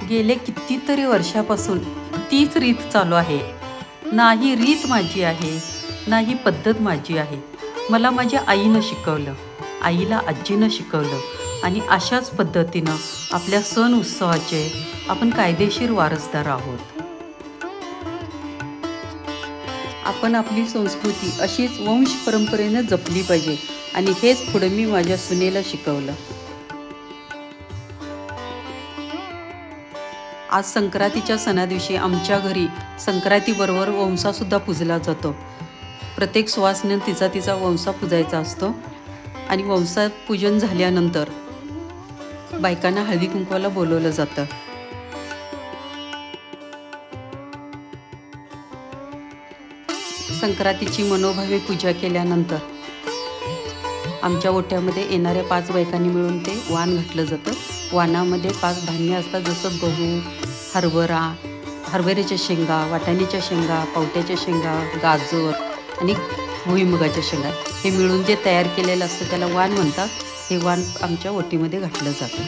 गेले कितीतरी वर्षापासून तीच रीत चालू आहे. नाही रीत माझी आहे, नाही पद्धत माझी आहे. मला माझ्या आईनं शिकवलं, आईला आजीनं शिकवलं आणि अशाच पद्धतीनं आपल्या सण उत्सवाचे आपण कायदेशीर वारसदार आहोत. आपण आपली संस्कृती अशीच वंश परंपरेनं जपली पाहिजे आणि हेच पुढे मी माझ्या सुनेला शिकवलं. आज संक्रांतीच्या सणादिवशी आमच्या घरी संक्रांतीबरोबर वंसासुद्धा पूजला जातो. प्रत्येक सुवासिनीने तिचा तिचा वंसा पूजायचा असतो आणि वंसा पूजन झाल्यानंतर बायकांना हळदी कुंकवाला बोलवलं जातं. संक्रांतीची मनोभावे पूजा केल्यानंतर आमच्या ओट्यामध्ये येणाऱ्या 5 बायकांनी मिळून ते वाण घातलं जातं. वाणामध्ये 5 धान्य असतात, जसं गहू, हरभरा, हरभऱ्याच्या शेंगा, वाटाण्याच्या शेंगा, पावट्याच्या शेंगा, गाजर आणि भुईमुगाच्या शेंगा हे मिळून जे तयार केलेलं असतं त्याला वाण म्हणतात. हे वाण आमच्या ओटीमध्ये घातलं जातं.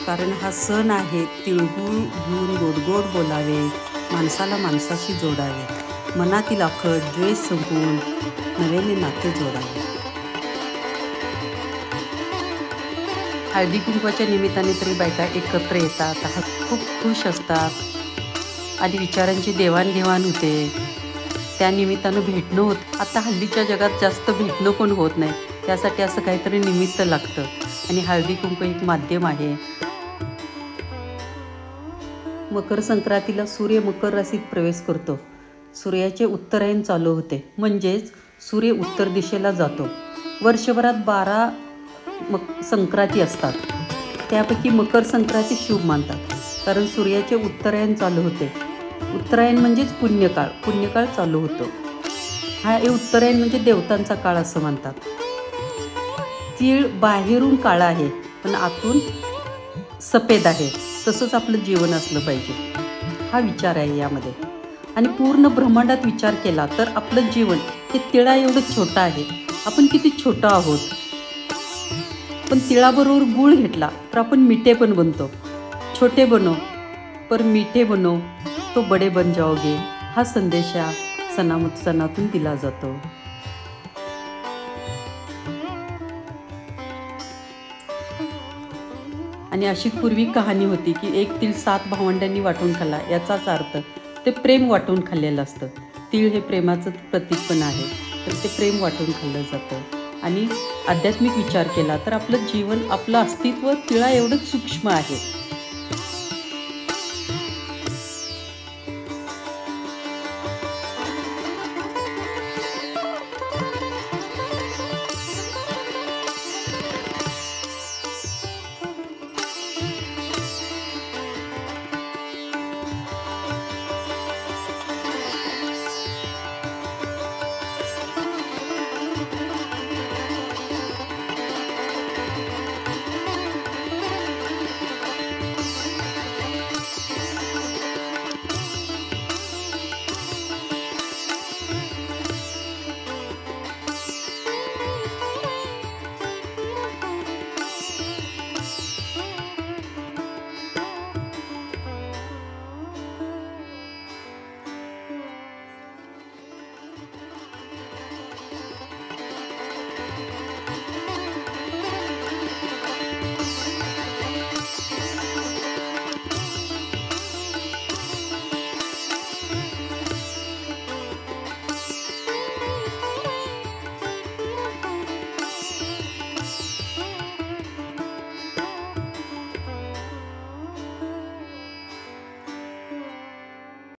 कारण हा सण आहे, तिळगुळ घेऊन गोड गोड बोलावे, माणसाला माणसाशी जोडावे, मनातील आखड द्वेष संपवून नव्याने नाते जोडावे. हळदी कुंकवाच्या निमित्ताने तरी बायका एकत्र येतात, खूप खुश असतात आणि विचारांची देवाणघेवाण होते. त्या निमित्तानं भेटणं होतं. आता हल्लीच्या जगात जास्त भेटणं पण होत नाही, त्यासाठी असं काहीतरी निमित्त लागतं आणि हळदी कुंकू एक माध्यम आहे. मकर संक्रांतीला सूर्य मकर राशीत प्रवेश करतो. सूर्याचे उत्तरायण चालू होते, म्हणजेच सूर्य उत्तर दिशेला जातो. वर्षभरात 12 संक्रांती असतात, त्यापैकी मकर संक्रांती शुभ मानतात, कारण सूर्याचे उत्तरायण चालू होते. उत्तरायण म्हणजेच पुण्यकाळ, पुण्यकाळ चालू होतो. हे उत्तरायण म्हणजे देवतांचा काळ असं म्हणतात. तीळ बाहेरून काळा आहे पण आतून सफेद आहे, तसंच आपलं जीवन असलं पाहिजे, हा विचार आहे यामध्ये. आणि पूर्ण ब्रह्मांडात विचार केला तर आपलं जीवन हे तिळा एवढं छोटं आहे. आपण किती छोटं आहोत, पण तिळाबरोबर गूळ घेतला तर आपण मिठे पण बनतो. छोटे बनो पर मीठे बनो तो बडे बन जाओगे, हा संदेश या सणातून दिला जातो. आणि अशी पूर्वी कहाणी होती की एक तीळ 7 भावंडांनी वाटून खाल्ला. याचाच अर्थ ते प्रेम वाटून खाल्लेलं असतं. तीळ हे प्रेमाचं प्रतीक पण आहे, तर ते प्रेम वाटून खाल्लं जातं. आणि आध्यात्मिक विचार केला तर आपलं जीवन, आपलं अस्तित्व तिळा एवढंच सूक्ष्म आहे.